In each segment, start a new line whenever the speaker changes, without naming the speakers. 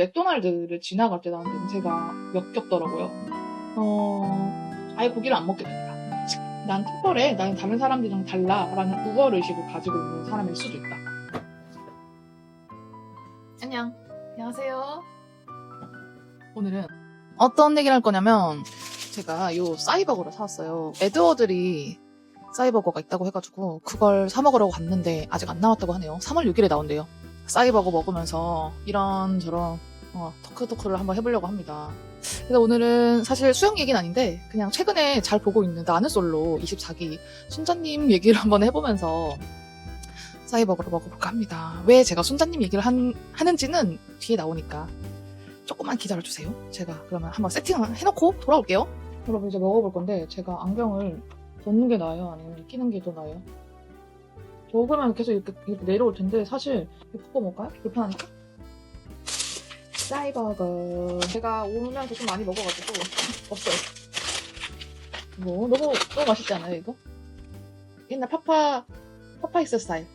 맥도날드를 지나갈 때 나는 냄새가 역겹더라고요. 아예 고기를 안 먹게 됩니다. 난 특별해, 나는 다른 사람들이랑 달라 라는 우월의식을 가지고 있는 사람일 수도 있다. 안녕하세요. 오늘은 어떤 얘기를 할 거냐면, 제가 요 싸이버거를 사왔어요. 에드워들이 싸이버거가 있다고 해가지고 그걸 사 먹으려고 갔는데 아직 안 나왔다고 하네요. 3월 6일에 나온대요. 싸이버거 먹으면서 이런저런 토크를 한번 해보려고 합니다. 그래서 오늘은 사실 수영 얘기는 아닌데 그냥 최근에 잘 보고 있는 나는 솔로 24기 순자님 얘기를 한번 해보면서 싸이버거를 먹어볼까 합니다. 왜 제가 순자님 얘기를 하는지는 뒤에 나오니까 조금만 기다려주세요. 제가 그러면 한번 세팅을 해놓고 돌아올게요. 여러분, 이제 먹어볼 건데 제가 안경을 벗는 게 나아요? 아니면 끼는 게 더 나아요? 먹으면 계속 이렇게 내려올 텐데 사실 이렇게 굽고 먹을까요? 불편하니까? 싸이버거. 제가 오면서 좀 많이 먹어가지고 없어요. 이거 너무 맛있지 않아요, 이거? 옛날 파파이스 스타일.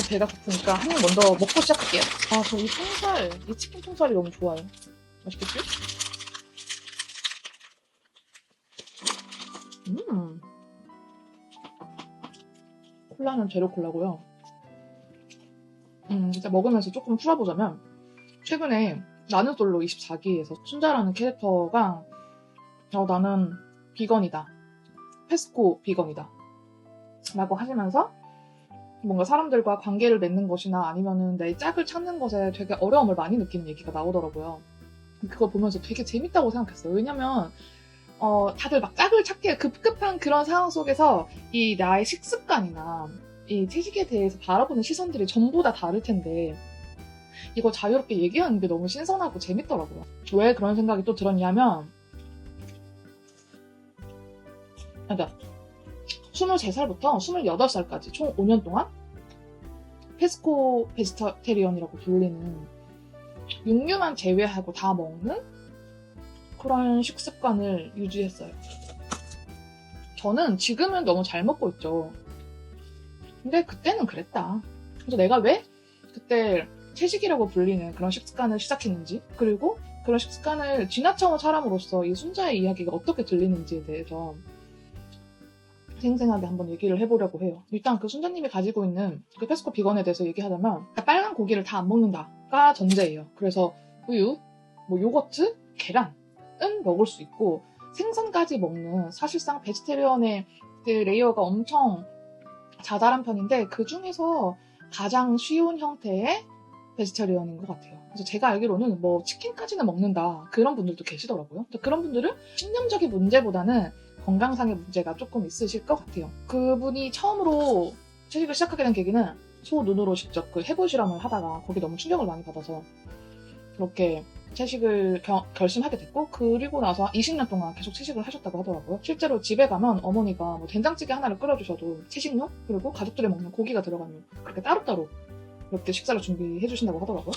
배가 고프니까 한 입 먼저 먹고 시작할게요. 저 이 통살, 이 치킨 통살이 너무 좋아요. 맛있겠지? 콜라는 제로 콜라고요. 진짜 먹으면서 조금 풀어보자면, 최근에 나는 솔로 24기에서 순자라는 캐릭터가 나는 비건이다, 페스코 비건이다 라고 하시면서 뭔가 사람들과 관계를 맺는 것이나 아니면은 내 짝을 찾는 것에 되게 어려움을 많이 느끼는 얘기가 나오더라고요. 그걸 보면서 되게 재밌다고 생각했어요. 왜냐면 다들 막 짝을 찾기에 급급한 그런 상황 속에서 이 나의 식습관이나 이 채식에 대해서 바라보는 시선들이 전부 다 다를 텐데 이거 자유롭게 얘기하는 게 너무 신선하고 재밌더라고요. 왜 그런 생각이 또 들었냐면, 23살부터 28살까지 총 5년 동안 페스코 베지터테리언이라고 불리는 육류만 제외하고 다 먹는 그런 식습관을 유지했어요. 저는 지금은 너무 잘 먹고 있죠. 근데 그때는 그랬다. 그래서 내가 왜 그때 채식이라고 불리는 그런 식습관을 시작했는지, 그리고 그런 식습관을 지나쳐온 사람으로서 이 순자의 이야기가 어떻게 들리는지에 대해서 생생하게 한번 얘기를 해보려고 해요. 일단 그 순자님이 가지고 있는 그 페스코 비건에 대해서 얘기하자면, 빨간 고기를 다 안 먹는다가 전제예요. 그래서 우유, 요거트, 계란은 먹을 수 있고 생선까지 먹는, 사실상 베지테리언의 그 레이어가 엄청 자잘한 편인데 그 중에서 가장 쉬운 형태의 베지테리언인 것 같아요. 그래서 제가 알기로는 치킨까지는 먹는다 그런 분들도 계시더라고요. 그런 분들은 신념적인 문제보다는 건강상의 문제가 조금 있으실 것 같아요. 그분이 처음으로 채식을 시작하게 된 계기는 소 눈으로 직접 그 해부 실험을 하다가 거기 너무 충격을 많이 받아서 그렇게 채식을 결심하게 됐고, 그리고 나서 20년 동안 계속 채식을 하셨다고 하더라고요. 실제로 집에 가면 어머니가 된장찌개 하나를 끓여주셔도 채식용, 그리고 가족들이 먹는 고기가 들어간 용, 그렇게 따로따로 이렇게 식사를 준비해 주신다고 하더라고요.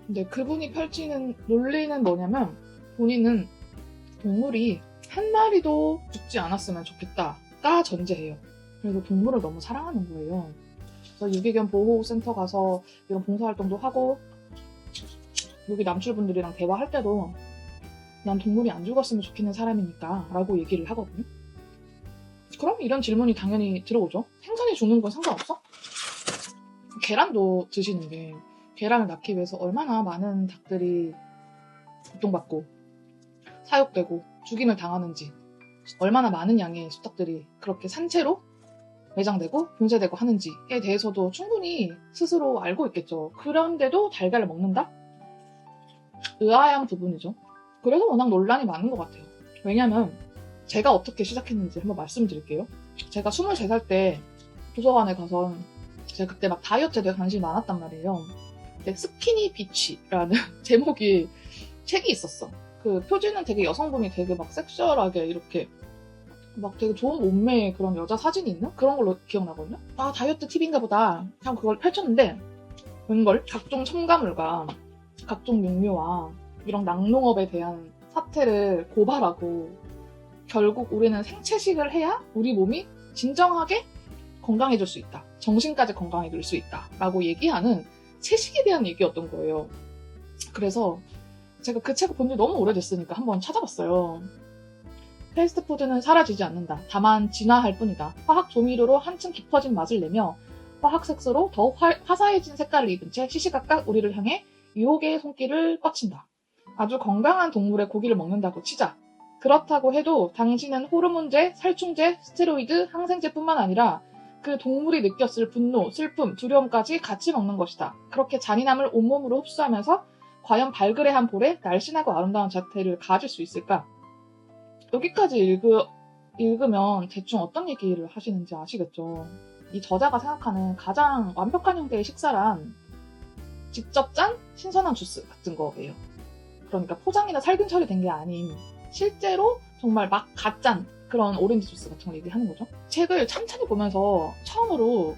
근데 그분이 펼치는 논리는 뭐냐면, 본인은 동물이 한 마리도 죽지 않았으면 좋겠다가 전제예요. 그래서 동물을 너무 사랑하는 거예요. 그래서 유기견 보호센터 가서 이런 봉사활동도 하고, 여기 남출분들이랑 대화할 때도 난 동물이 안 죽었으면 좋겠는 사람이니까 라고 얘기를 하거든요. 그럼 이런 질문이 당연히 들어오죠. 생선이 죽는 건 상관없어? 계란도 드시는데 계란을 낳기 위해서 얼마나 많은 닭들이 고통받고 사육되고 죽임을 당하는지, 얼마나 많은 양의 수탉들이 그렇게 산채로 매장되고 분쇄되고 하는지에 대해서도 충분히 스스로 알고 있겠죠. 그런데도 달걀을 먹는다? 의아한 부분이죠. 그래서 워낙 논란이 많은 것 같아요. 왜냐면 제가 어떻게 시작했는지 한번 말씀드릴게요. 제가 23살 때 도서관에 가서, 제가 그때 막 다이어트에 대해 관심이 많았단 말이에요. 근데 스키니 비치라는 제목이 책이 있었어. 그 표지는 되게 여성분이 되게 막 섹슈얼하게 이렇게 막 되게 좋은 몸매의 그런 여자 사진이 있는 그런 걸로 기억나거든요. 다이어트 팁인가 보다 하고 그걸 펼쳤는데, 웬걸 각종 첨가물과 각종 육류와 이런 낙농업에 대한 사태를 고발하고, 결국 우리는 생채식을 해야 우리 몸이 진정하게 건강해질 수 있다. 정신까지 건강해질 수 있다. 라고 얘기하는 채식에 대한 얘기였던 거예요. 그래서 제가 그 책을 본 지 너무 오래됐으니까 한번 찾아봤어요. 패스트푸드는 사라지지 않는다. 다만 진화할 뿐이다. 화학 조미료로 한층 깊어진 맛을 내며 화학 색소로 더욱 화사해진 색깔을 입은 채 시시각각 우리를 향해 유혹의 손길을 뻗친다. 아주 건강한 동물의 고기를 먹는다고 치자. 그렇다고 해도 당신은 호르몬제, 살충제, 스테로이드, 항생제뿐만 아니라 그 동물이 느꼈을 분노, 슬픔, 두려움까지 같이 먹는 것이다. 그렇게 잔인함을 온몸으로 흡수하면서 과연 발그레한 볼에 날씬하고 아름다운 자태를 가질 수 있을까? 여기까지 읽으면 대충 어떤 얘기를 하시는지 아시겠죠? 이 저자가 생각하는 가장 완벽한 형태의 식사란 직접 짠 신선한 주스 같은 거예요. 그러니까 포장이나 살균 처리된 게 아닌 실제로 정말 막 갓 짠 그런 오렌지 주스 같은 걸 얘기하는 거죠. 책을 찬찬히 보면서 처음으로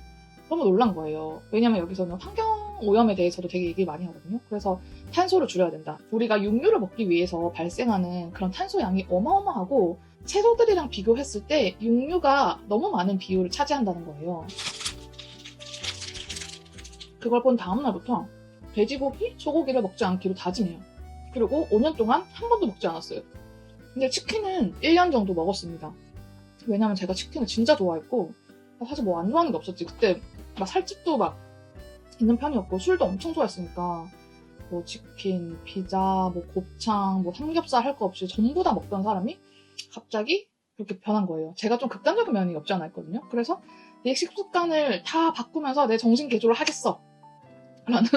너무 놀란 거예요. 왜냐면 여기서는 환경 오염에 대해서도 되게 얘기 많이 하거든요. 그래서 탄소를 줄여야 된다. 우리가 육류를 먹기 위해서 발생하는 그런 탄소 양이 어마어마하고 채소들이랑 비교했을 때 육류가 너무 많은 비율을 차지한다는 거예요. 그걸 본 다음 날부터 돼지고기, 소고기를 먹지 않기로 다짐해요. 그리고 5년 동안 한 번도 먹지 않았어요. 근데 치킨은 1년 정도 먹었습니다. 왜냐면 제가 치킨을 진짜 좋아했고 사실 뭐 안 좋아하는 게 없었지. 그때 막 살집도 막 있는 편이었고 술도 엄청 좋아했으니까 뭐 치킨, 피자, 뭐 곱창, 뭐 삼겹살 할 거 없이 전부 다 먹던 사람이 갑자기 그렇게 변한 거예요. 제가 좀 극단적인 면이 없지 않아 있거든요. 그래서 내 식습관을 다 바꾸면서 내 정신 개조를 하겠어 라는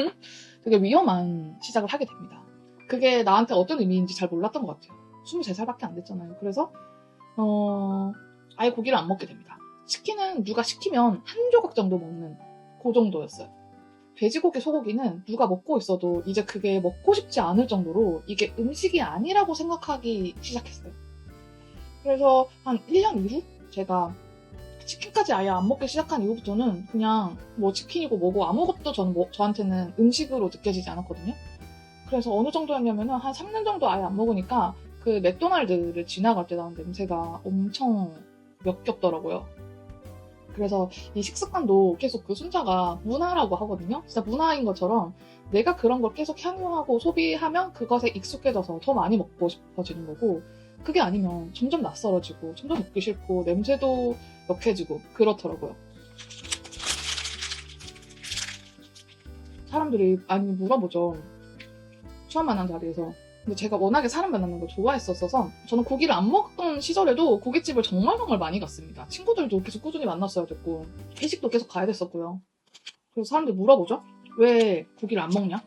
되게 위험한 시작을 하게 됩니다. 그게 나한테 어떤 의미인지 잘 몰랐던 것 같아요. 23살밖에 안 됐잖아요. 그래서 아예 고기를 안 먹게 됩니다. 치킨은 누가 시키면 한 조각 정도 먹는 그 정도였어요. 돼지고기, 소고기는 누가 먹고 있어도 이제 그게 먹고 싶지 않을 정도로 이게 음식이 아니라고 생각하기 시작했어요. 그래서 한 1년 이후 제가 치킨까지 아예 안 먹기 시작한 이후부터는 그냥 뭐 치킨이고 뭐고 아무것도 저한테는 음식으로 느껴지지 않았거든요. 그래서 어느 정도였냐면은 한 3년 정도 아예 안 먹으니까 그 맥도날드를 지나갈 때 나는 냄새가 엄청 역겹더라고요. 그래서 이 식습관도 계속 그 순자가 문화라고 하거든요. 진짜 문화인 것처럼 내가 그런 걸 계속 향유하고 소비하면 그것에 익숙해져서 더 많이 먹고 싶어지는 거고 그게 아니면 점점 낯설어지고 점점 먹기 싫고 냄새도 역해지고 그렇더라고요. 사람들이 많이 물어보죠. 처음 만난 자리에서. 근데 제가 워낙에 사람 만나는 걸 좋아했었어서 저는 고기를 안 먹던 시절에도 고깃집을 정말 많이 갔습니다. 친구들도 계속 꾸준히 만났어야 됐고 회식도 계속 가야 됐었고요. 그래서 사람들이 물어보죠. 왜 고기를 안 먹냐?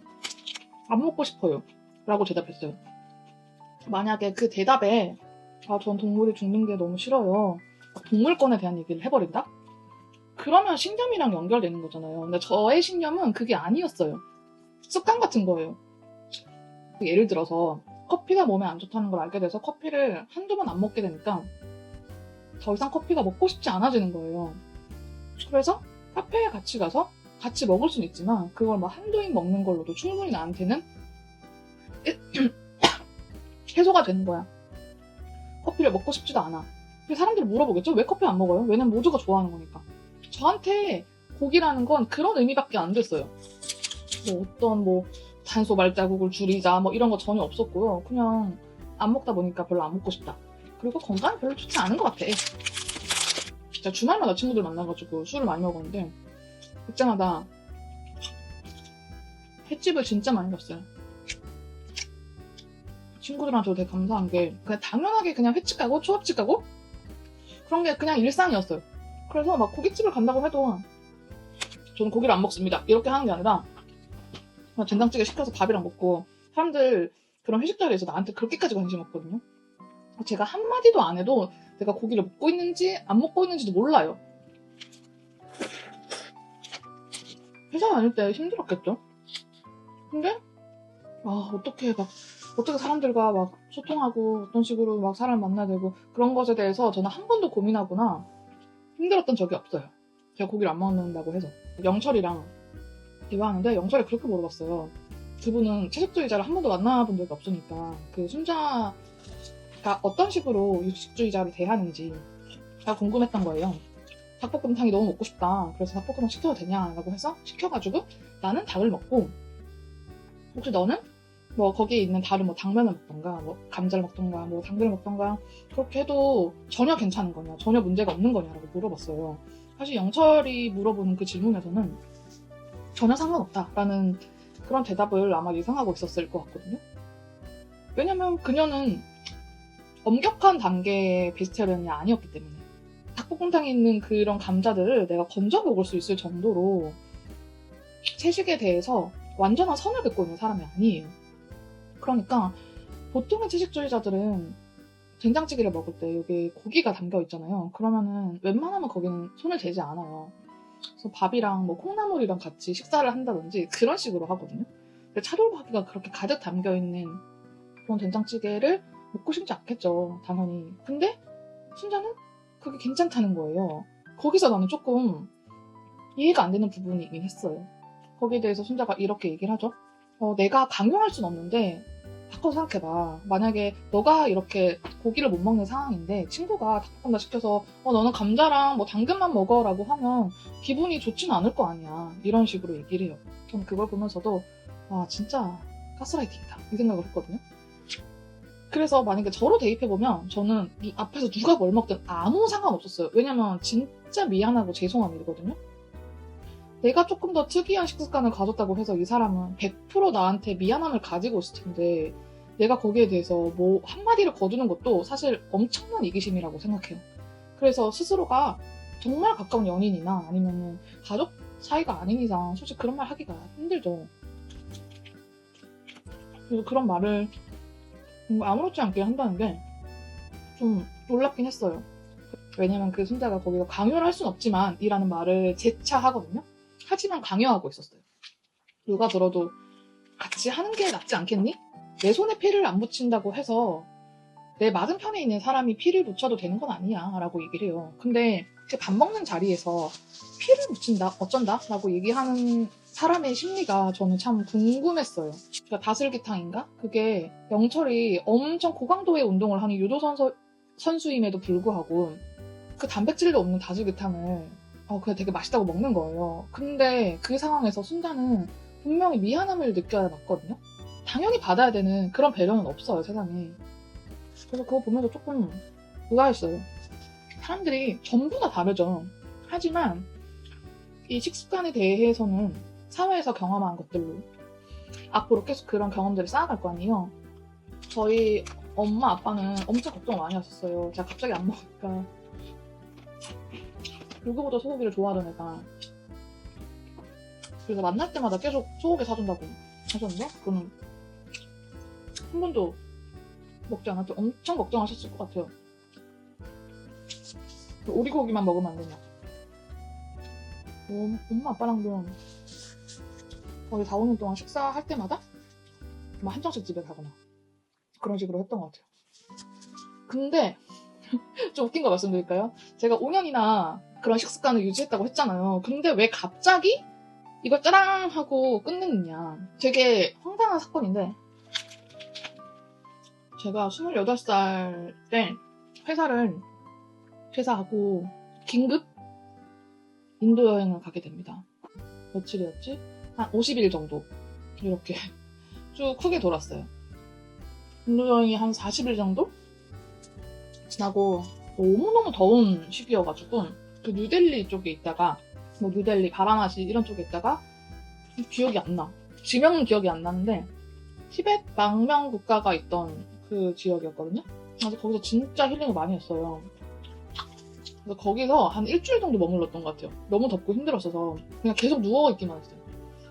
안 먹고 싶어요. 라고 대답했어요. 만약에 그 대답에 전 동물이 죽는 게 너무 싫어요. 동물권에 대한 얘기를 해버린다? 그러면 신념이랑 연결되는 거잖아요. 근데 저의 신념은 그게 아니었어요. 습관 같은 거예요. 예를 들어서 커피가 몸에 안 좋다는 걸 알게 돼서 커피를 한두 번 안 먹게 되니까 더 이상 커피가 먹고 싶지 않아지는 거예요. 그래서 카페에 같이 가서 같이 먹을 수는 있지만 그걸 막 한두 입 먹는 걸로도 충분히 나한테는 해소가 되는 거야. 커피를 먹고 싶지도 않아. 사람들이 물어보겠죠? 왜 커피 안 먹어요? 왜냐면 모두가 좋아하는 거니까. 저한테 고기라는 건 그런 의미밖에 안 됐어요. 어떤 탄소 발자국을 줄이자 이런 거 전혀 없었고요. 그냥 안 먹다 보니까 별로 안 먹고 싶다. 그리고 건강에 별로 좋지 않은 것 같아. 진짜 주말마다 친구들 만나가지고 술을 많이 먹었는데 그때마다 횟집을 진짜 많이 갔어요. 친구들한테도 되게 감사한 게 그냥 당연하게 그냥 횟집 가고 초밥집 가고 그런 게 그냥 일상이었어요. 그래서 막 고깃집을 간다고 해도 저는 고기를 안 먹습니다. 이렇게 하는 게 아니라 된장찌개 시켜서 밥이랑 먹고 사람들 그런 회식 자리에서 나한테 그렇게까지 관심 없거든요. 제가 한마디도 안 해도 내가 고기를 먹고 있는지 안 먹고 있는지도 몰라요. 회사 다닐 때 힘들었겠죠? 근데 어떻게 사람들과 막 소통하고 어떤 식으로 막 사람 만나야 되고 그런 것에 대해서 저는 한 번도 고민하거나 힘들었던 적이 없어요. 제가 고기를 안 먹는다고 해서. 영철이랑 대화하는데 영철이 그렇게 물어봤어요. 그분은 채식주의자를 한 번도 만나본 적이 없으니까 그 순자가 어떤 식으로 육식주의자를 대하는지가 궁금했던 거예요. 닭볶음탕이 너무 먹고 싶다. 그래서 닭볶음탕 시켜도 되냐라고 해서 시켜가지고 나는 닭을 먹고 혹시 너는 뭐 거기에 있는 다른 뭐 당면을 먹던가 뭐 감자를 먹던가 뭐 당근을 먹던가 그렇게 해도 전혀 괜찮은 거냐, 전혀 문제가 없는 거냐라고 물어봤어요. 사실 영철이 물어보는 그 질문에서는 전혀 상관없다라는 그런 대답을 아마 예상하고 있었을 것 같거든요. 왜냐면 그녀는 엄격한 단계의 베지테리언이 아니었기 때문에 닭볶음탕에 있는 그런 감자들을 내가 건져 먹을 수 있을 정도로 채식에 대해서 완전한 선을 긋고 있는 사람이 아니에요. 그러니까 보통의 채식주의자들은 된장찌개를 먹을 때 여기 고기가 담겨 있잖아요. 그러면은 웬만하면 거기는 손을 대지 않아요. 그래서 밥이랑 뭐 콩나물이랑 같이 식사를 한다든지 그런 식으로 하거든요. 근데 차돌박이가 그렇게 가득 담겨 있는 그런 된장찌개를 먹고 싶지 않겠죠, 당연히. 근데 순자는 그게 괜찮다는 거예요. 거기서 나는 조금 이해가 안 되는 부분이긴 했어요. 거기에 대해서 순자가 이렇게 얘기를 하죠. 내가 강요할 순 없는데 바꿔서 생각해봐. 만약에 너가 이렇게 고기를 못 먹는 상황인데 친구가 닭볶음탕 시켜서 너는 감자랑 뭐 당근만 먹어라고 하면 기분이 좋지는 않을 거 아니야. 이런 식으로 얘기를 해요. 저는 그걸 보면서도 진짜 가스라이팅이다 이 생각을 했거든요. 그래서 만약에 저로 대입해보면 저는 앞에서 누가 뭘 먹든 아무 상관없었어요. 왜냐면 진짜 미안하고 죄송한 일이거든요. 내가 조금 더 특이한 식습관을 가졌다고 해서 이 사람은 100% 나한테 미안함을 가지고 있을 텐데 내가 거기에 대해서 뭐 한마디를 거두는 것도 사실 엄청난 이기심이라고 생각해요. 그래서 스스로가 정말 가까운 연인이나 아니면 가족 사이가 아닌 이상 솔직히 그런 말 하기가 힘들죠. 그래서 그런 말을 아무렇지 않게 한다는 게 좀 놀랍긴 했어요. 왜냐면 그 순자가 거기서 강요를 할 순 없지만 이라는 말을 재차 하거든요. 하지만 강요하고 있었어요. 누가 들어도 같이 하는 게 낫지 않겠니? 내 손에 피를 안 묻힌다고 해서 내 맞은편에 있는 사람이 피를 묻혀도 되는 건 아니야 라고 얘기를 해요. 근데 밥 먹는 자리에서 피를 묻힌다? 어쩐다? 라고 얘기하는 사람의 심리가 저는 참 궁금했어요. 그러니까 다슬기탕인가? 그게 영철이 엄청 고강도의 운동을 하는 유도 선수임에도 불구하고 그 단백질도 없는 다슬기탕을 그게 되게 맛있다고 먹는 거예요. 근데 그 상황에서 순자는 분명히 미안함을 느껴야 맞거든요. 당연히 받아야 되는 그런 배려는 없어요, 세상에. 그래서 그거 보면서 조금 의아했어요. 사람들이 전부 다 다르죠. 하지만 이 식습관에 대해서는 사회에서 경험한 것들로 앞으로 계속 그런 경험들을 쌓아갈 거 아니에요. 저희 엄마 아빠는 엄청 걱정을 많이 하셨어요. 제가 갑자기 안 먹으니까. 누구보다 소고기를 좋아하던 애가. 그래서 만날 때마다 계속 소고기 사준다고 하셨는데 그거는 한 번도 먹지 않았죠. 엄청 걱정하셨을 것 같아요. 오리고기만 먹으면 안 되냐. 엄마 아빠랑도 거의 4, 5년 동안 식사할 때마다 뭐 한정식 집에 가거나 그런 식으로 했던 것 같아요. 근데 좀 웃긴 거 말씀드릴까요? 제가 5년이나 그런 식습관을 유지했다고 했잖아요. 근데 왜 갑자기 이걸 짜랑 하고 끝냈느냐. 되게 황당한 사건인데 제가 28살 때 회사를 퇴사하고 긴급 인도 여행을 가게 됩니다. 며칠이었지? 한 50일 정도 이렇게 쭉 크게 돌았어요. 인도 여행이 한 40일 정도 지나고 너무너무 더운 시기여가지고 그 뉴델리 쪽에 있다가 뭐 뉴델리, 바라나시 이런 쪽에 있다가 기억이 안 나. 지명은 기억이 안 나는데 티베트 망명 국가가 있던 그 지역이었거든요. 그래서 거기서 진짜 힐링을 많이 했어요. 그래서 거기서 한 일주일 정도 머물렀던 것 같아요. 너무 덥고 힘들었어서 그냥 계속 누워있기만 했어요.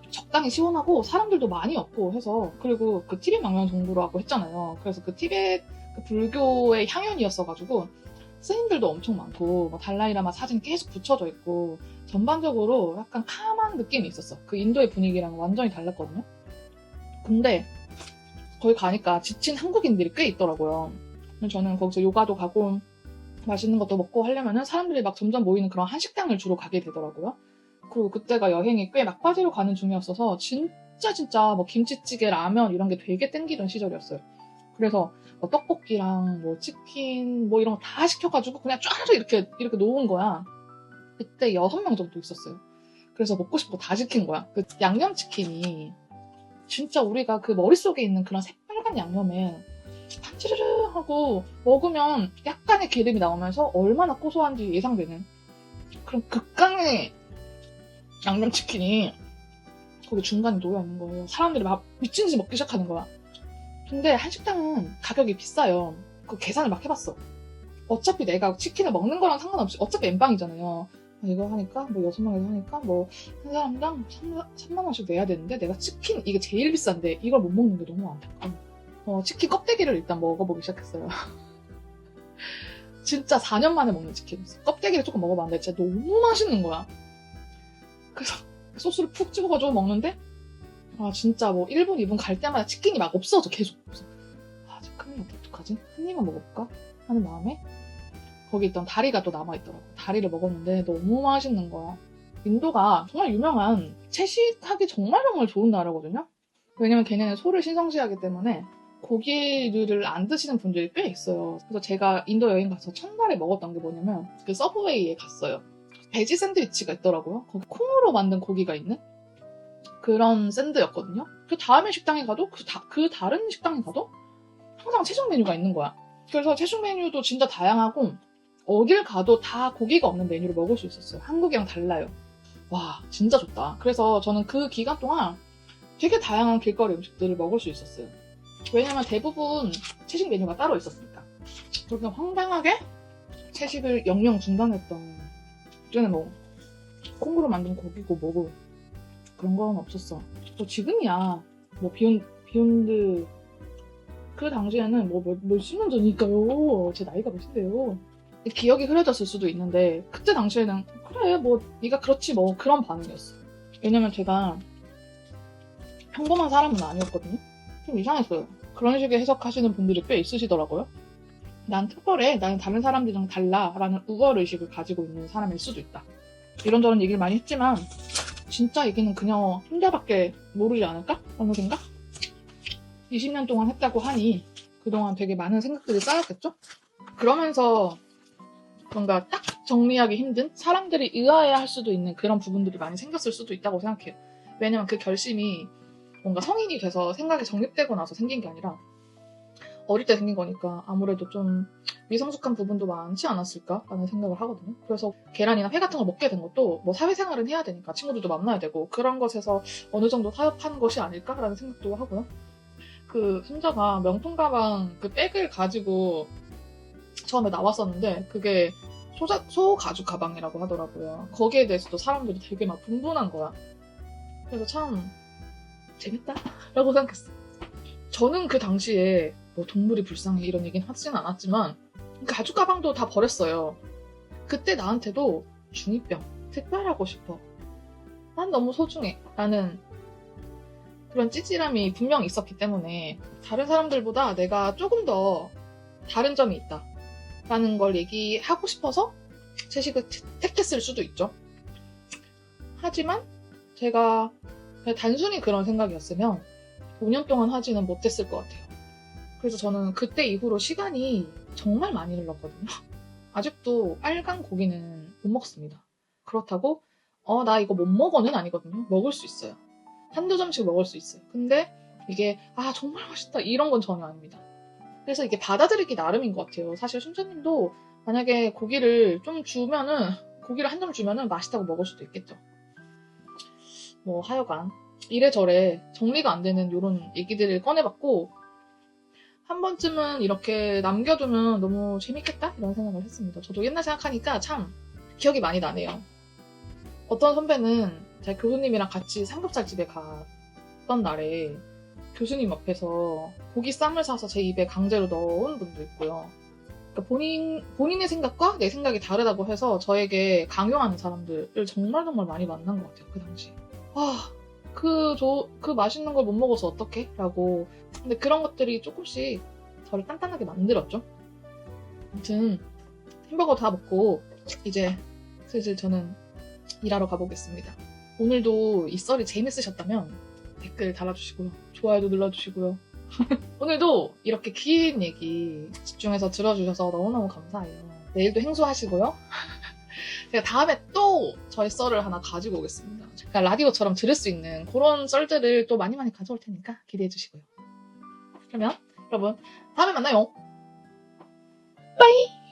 적당히 시원하고 사람들도 많이 없고 해서 그리고 그 티베트 망명 정부라고 했잖아요. 그래서 그 티베트 그 불교의 향연이었어가지고 스님들도 엄청 많고 뭐 달라이라마 사진 계속 붙여져 있고 전반적으로 약간 캄한 느낌이 있었어. 그 인도의 분위기랑 완전히 달랐거든요. 근데 거기 가니까 지친 한국인들이 꽤 있더라고요. 저는 거기서 요가도 가고 맛있는 것도 먹고 하려면은 사람들이 막 점점 모이는 그런 한식당을 주로 가게 되더라고요. 그리고 그때가 여행이 꽤 막바지로 가는 중이었어서 진짜 뭐 김치찌개, 라면 이런 게 되게 땡기던 시절이었어요. 그래서 뭐 떡볶이랑 뭐 치킨 뭐 이런 거 다 시켜가지고 그냥 쫙 이렇게 놓은 거야. 그때 6명 정도 있었어요. 그래서 먹고 싶은 거 다 시킨 거야. 그 양념치킨이 진짜 우리가 그 머릿속에 있는 그런 새빨간 양념에 판지르르 하고 먹으면 약간의 기름이 나오면서 얼마나 고소한지 예상되는 그런 극강의 양념치킨이 거기 중간에 놓여있는 거예요. 사람들이 막 미친 듯이 먹기 시작하는 거야. 근데 한식당은 가격이 비싸요. 그 계산을 막 해봤어. 어차피 내가 치킨을 먹는 거랑 상관없이 어차피 N방이잖아요. 이거 하니까 뭐 6명에서 하니까 뭐 한 사람당 3만 원씩 내야 되는데 내가 치킨 이게 제일 비싼데 이걸 못 먹는 게 너무 안타까워. 치킨 껍데기를 일단 먹어보기 시작했어요. 진짜 4년 만에 먹는 치킨이었어. 껍데기를 조금 먹어봤는데 진짜 너무 맛있는 거야. 그래서 소스를 푹 찍어가지고 먹는데 진짜 뭐 1분, 2분 갈 때마다 치킨이 막 없어져. 계속 없어. 큰일 났다. 어떡하지? 한 입만 먹어볼까? 하는 마음에 거기 있던 다리가 또 남아있더라고. 다리를 먹었는데 너무 맛있는 거야. 인도가 정말 유명한 채식하기 정말 좋은 나라거든요. 왜냐면 걔네는 소를 신성시하기 때문에 고기를 안 드시는 분들이 꽤 있어요. 그래서 제가 인도 여행 가서 첫날에 먹었던 게 뭐냐면 그 서브웨이에 갔어요. 베지 샌드위치가 있더라고요. 거기 콩으로 만든 고기가 있는 그런 샌드였거든요. 그 다음에 식당에 가도 그 다른 식당에 가도 항상 채식 메뉴가 있는 거야. 그래서 채식 메뉴도 진짜 다양하고 어딜 가도 다 고기가 없는 메뉴를 먹을 수 있었어요. 한국이랑 달라요. 와 진짜 좋다. 그래서 저는 그 기간 동안 되게 다양한 길거리 음식들을 먹을 수 있었어요. 왜냐면 대부분 채식 메뉴가 따로 있었으니까. 그렇게 황당하게 채식을 영영 중단했던 그전에 뭐 콩으로 만든 고기고 뭐고 그런 건 없었어. 뭐 지금이야 뭐 비욘드 그 당시에는 뭐 몇십 년 전이니까요. 제 나이가 몇인데요. 기억이 흐려졌을 수도 있는데 그때 당시에는 그래 뭐 네가 그렇지 뭐 그런 반응이었어. 왜냐면 제가 평범한 사람은 아니었거든요. 좀 이상했어요. 그런 식의 해석하시는 분들이 꽤 있으시더라고요. 난 특별해, 나는 다른 사람들이랑 달라 라는 우월의식을 가지고 있는 사람일 수도 있다. 이런저런 얘기를 많이 했지만 진짜 얘기는 그냥 혼자밖에 모르지 않을까? 라는 생각? 20년 동안 했다고 하니 그동안 되게 많은 생각들이 쌓였겠죠? 그러면서 뭔가 딱 정리하기 힘든 사람들이 의아해할 수도 있는 그런 부분들이 많이 생겼을 수도 있다고 생각해요. 왜냐면 그 결심이 뭔가 성인이 돼서 생각이 정립되고 나서 생긴 게 아니라 어릴 때 생긴 거니까 아무래도 좀 미성숙한 부분도 많지 않았을까라는 생각을 하거든요. 그래서 계란이나 회 같은 걸 먹게 된 것도 뭐 사회생활은 해야 되니까 친구들도 만나야 되고 그런 것에서 어느 정도 타협한 것이 아닐까라는 생각도 하고요. 그 순자가 명품 가방 그 백을 가지고 처음에 나왔었는데 그게 소가죽 가방이라고 하더라고요. 거기에 대해서도 사람들이 되게 막 분분한 거야. 그래서 참 재밌다 라고 생각했어. 저는 그 당시에 뭐 동물이 불쌍해 이런 얘기는 하지는 않았지만 가죽 가방도 다 버렸어요. 그때 나한테도 중2병 특별하고 싶어, 난 너무 소중해 라는 그런 찌질함이 분명 있었기 때문에 다른 사람들보다 내가 조금 더 다른 점이 있다 라는 걸 얘기하고 싶어서 채식을 택했을 수도 있죠. 하지만 제가 단순히 그런 생각이었으면 5년 동안 하지는 못했을 것 같아요. 그래서 저는 그때 이후로 시간이 정말 많이 흘렀거든요. 아직도 빨간 고기는 못 먹습니다. 그렇다고 나 이거 못 먹어는 아니거든요. 먹을 수 있어요. 한두 점씩 먹을 수 있어요. 근데 이게 정말 맛있다 이런 건 전혀 아닙니다. 그래서 이게 받아들이기 나름인 것 같아요. 사실 순자님도 만약에 고기를 좀 주면은 고기를 한 점 주면은 맛있다고 먹을 수도 있겠죠. 뭐 하여간 이래저래 정리가 안 되는 이런 얘기들을 꺼내봤고 한 번쯤은 이렇게 남겨두면 너무 재밌겠다 이런 생각을 했습니다. 저도 옛날 생각하니까 참 기억이 많이 나네요. 어떤 선배는 제가 교수님이랑 같이 삼겹살집에 갔던 날에 교수님 앞에서 고기 쌈을 사서 제 입에 강제로 넣은 분도 있고요. 그러니까 본인의 생각과 내 생각이 다르다고 해서 저에게 강요하는 사람들을 정말 많이 만난 것 같아요. 그 당시에. 그 맛있는 걸 못 먹어서 어떡해? 라고. 근데 그런 것들이 조금씩 저를 단단하게 만들었죠. 아무튼 햄버거 다 먹고 이제 슬슬 저는 일하러 가보겠습니다. 오늘도 이 썰이 재밌으셨다면 댓글 달아주시고요. 좋아요도 눌러주시고요. 오늘도 이렇게 긴 얘기 집중해서 들어주셔서 너무너무 감사해요. 내일도 행수하시고요. 제가 다음에 또 저의 썰을 하나 가지고 오겠습니다. 그러니까 라디오처럼 들을 수 있는 그런 썰들을 또 많이 가져올 테니까 기대해 주시고요. 그러면 여러분 다음에 만나요. 빠이.